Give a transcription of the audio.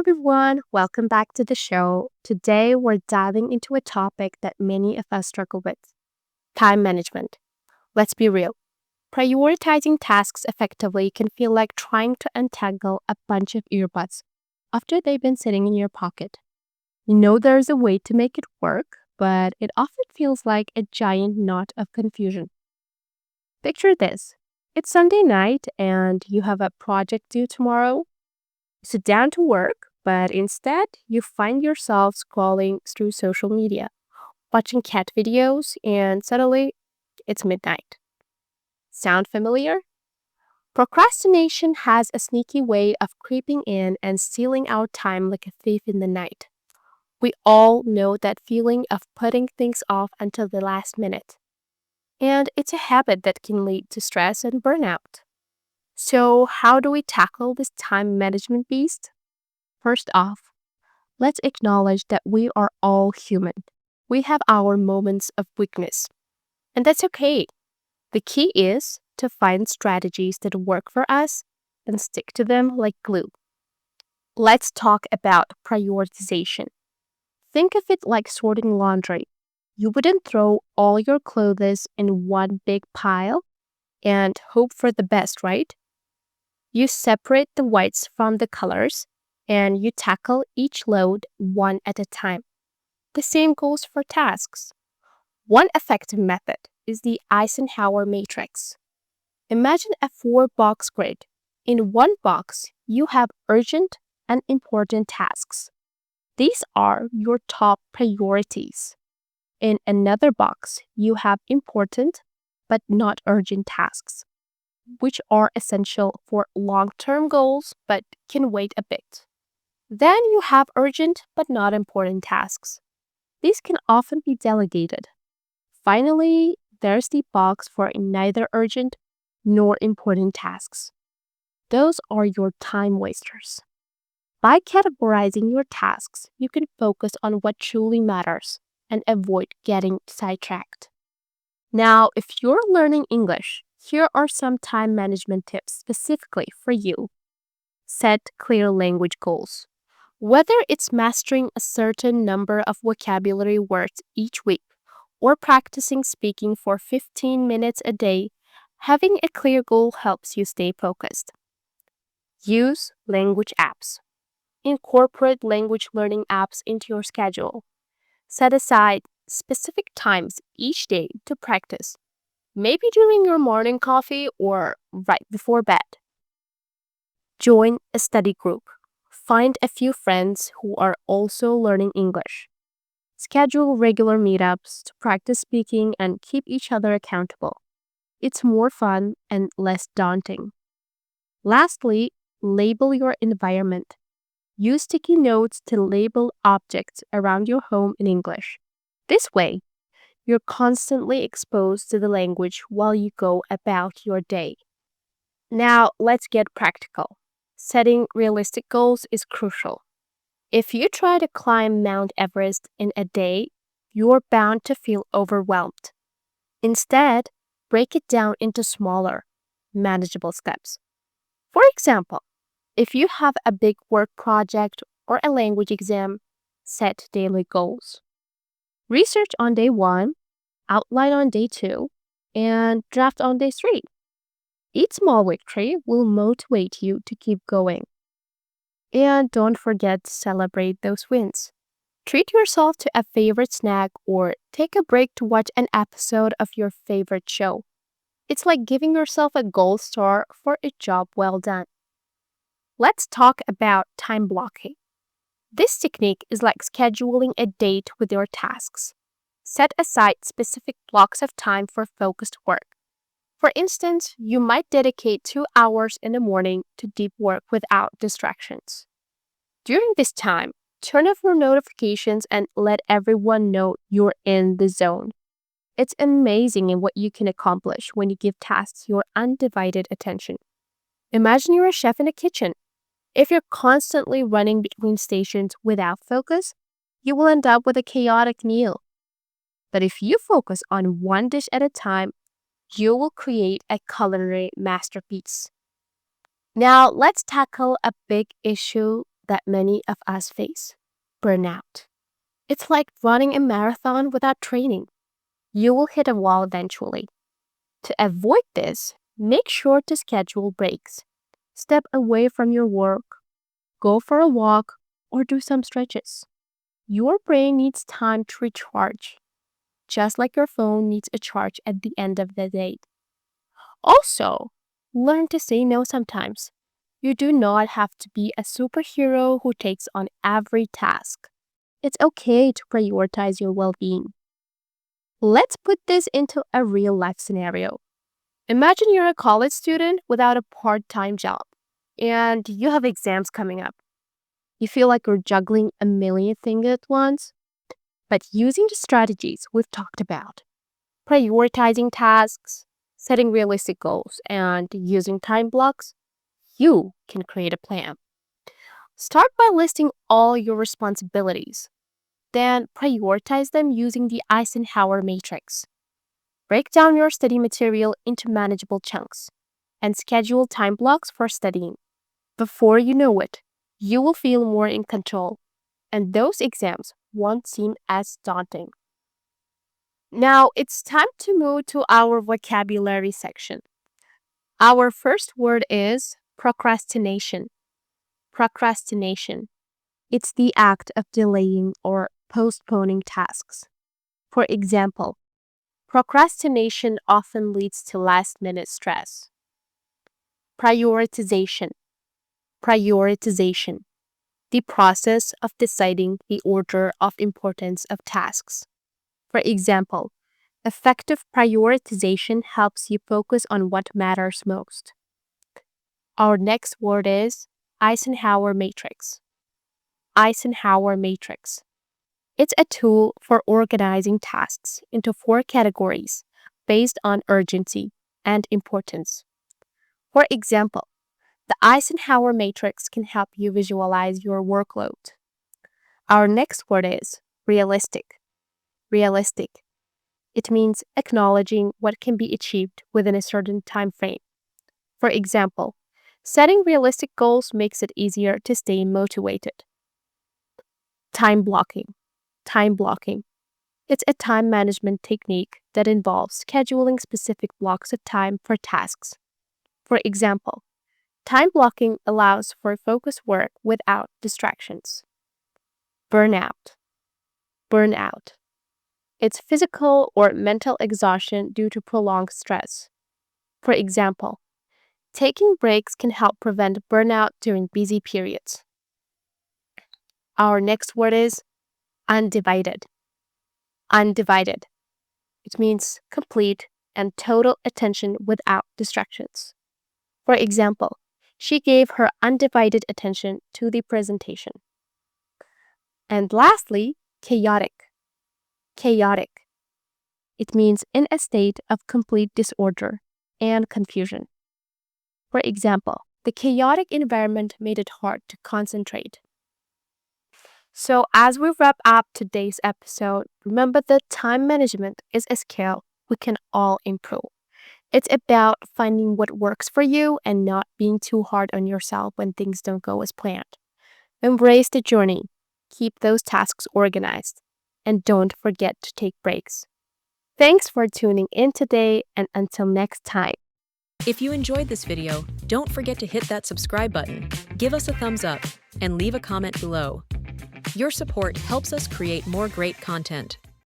everyone, welcome back to the show. Today we're diving into a topic that many of us struggle with: time management. Let's be real. Prioritizing tasks effectively can feel like trying to untangle a bunch of earbuds after they've been sitting in your pocket. You know there's a way to make it work, but it often feels like a giant knot of confusion. Picture this: it's Sunday night and you have a project due tomorrow. Sit down to work, but instead you find yourself scrolling through social media, watching cat videos, and suddenly it's midnight. Sound familiar? Procrastination has a sneaky way of creeping in and stealing our time like a thief in the night. We all know that feeling of putting things off until the last minute. And it's a habit that can lead to stress and burnout. So, how do we tackle this time management beast? First off, let's acknowledge that we are all human. We have our moments of weakness, and that's okay. The key is to find strategies that work for us and stick to them like glue. Let's talk about prioritization. Think of it like sorting laundry. You wouldn't throw all your clothes in one big pile and hope for the best, right? You separate the whites from the colors and you tackle each load one at a time. The same goes for tasks. One effective method is the Eisenhower matrix. Imagine a four-box grid. In one box, you have urgent and important tasks. These are your top priorities. In another box, you have important but not urgent tasks, which are essential for long-term goals but can wait a bit. Then you have urgent but not important tasks. These can often be delegated. Finally, there's the box for neither urgent nor important tasks. Those are your time wasters. By categorizing your tasks, you can focus on what truly matters and avoid getting sidetracked. Now, if you're learning English, here are some time management tips specifically for you. Set clear language goals. Whether it's mastering a certain number of vocabulary words each week or practicing speaking for 15 minutes a day, having a clear goal helps you stay focused. Use language apps. Incorporate language learning apps into your schedule. Set aside specific times each day to practice, maybe during your morning coffee or right before bed. Join a study group. Find a few friends who are also learning English. Schedule regular meetups to practice speaking and keep each other accountable. It's more fun and less daunting. Lastly, label your environment. Use sticky notes to label objects around your home in English. This way, you're constantly exposed to the language while you go about your day. Now, let's get practical. Setting realistic goals is crucial. If you try to climb Mount Everest in a day, you're bound to feel overwhelmed. Instead, break it down into smaller, manageable steps. For example, if you have a big work project or a language exam, set daily goals. Research on day 1, outline on day 2, and draft on day 3. Each small victory will motivate you to keep going. And don't forget to celebrate those wins. Treat yourself to a favorite snack or take a break to watch an episode of your favorite show. It's like giving yourself a gold star for a job well done. Let's talk about time blocking. This technique is like scheduling a date with your tasks. Set aside specific blocks of time for focused work. For instance, you might dedicate 2 hours in the morning to deep work without distractions. During this time, turn off your notifications and let everyone know you're in the zone. It's amazing in what you can accomplish when you give tasks your undivided attention. Imagine you're a chef in a kitchen. If you're constantly running between stations without focus, you will end up with a chaotic meal. But if you focus on one dish at a time, you will create a culinary masterpiece. Now, let's tackle a big issue that many of us face: burnout. It's like running a marathon without training. You will hit a wall eventually. To avoid this, make sure to schedule breaks. Step away from your work, go for a walk, or do some stretches. Your brain needs time to recharge, just like your phone needs a charge at the end of the day. Also, learn to say no sometimes. You do not have to be a superhero who takes on every task. It's okay to prioritize your well being. Let's put this into a real life scenario. Imagine you're a college student without a part time job and you have exams coming up. You feel like you're juggling a million things at once, but using the strategies we've talked about, prioritizing tasks, setting realistic goals, and using time blocks, you can create a plan. Start by listing all your responsibilities. Then prioritize them using the Eisenhower matrix. Break down your study material into manageable chunks and schedule time blocks for studying. Before you know it, you will feel more in control, and those exams won't seem as daunting. Now it's time to move to our vocabulary section. Our first word is procrastination. Procrastination. It's the act of delaying or postponing tasks. For example, procrastination often leads to last-minute stress. Prioritization. Prioritization. The process of deciding the order of importance of tasks. For example, effective prioritization helps you focus on what matters most. Our next word is Eisenhower matrix. Eisenhower matrix. It's a tool for organizing tasks into 4 categories based on urgency and importance. For example, the Eisenhower matrix can help you visualize your workload. Our next word is realistic. Realistic. It means acknowledging what can be achieved within a certain time frame. For example, setting realistic goals makes it easier to stay motivated. Time blocking. Time blocking. It's a time management technique that involves scheduling specific blocks of time for tasks. For example, time blocking allows for focused work without distractions. Burnout. Burnout. It's physical or mental exhaustion due to prolonged stress. For example, taking breaks can help prevent burnout during busy periods. Our next word is undivided. Undivided. It means complete and total attention without distractions. For example, she gave her undivided attention to the presentation. And lastly, chaotic. Chaotic. It means in a state of complete disorder and confusion. For example, the chaotic environment made it hard to concentrate. So as we wrap up today's episode, remember that time management is a skill we can all improve. It's about finding what works for you and not being too hard on yourself when things don't go as planned. Embrace the journey, keep those tasks organized, and don't forget to take breaks. Thanks for tuning in today, and until next time. If you enjoyed this video, don't forget to hit that subscribe button, give us a thumbs up, and leave a comment below. Your support helps us create more great content.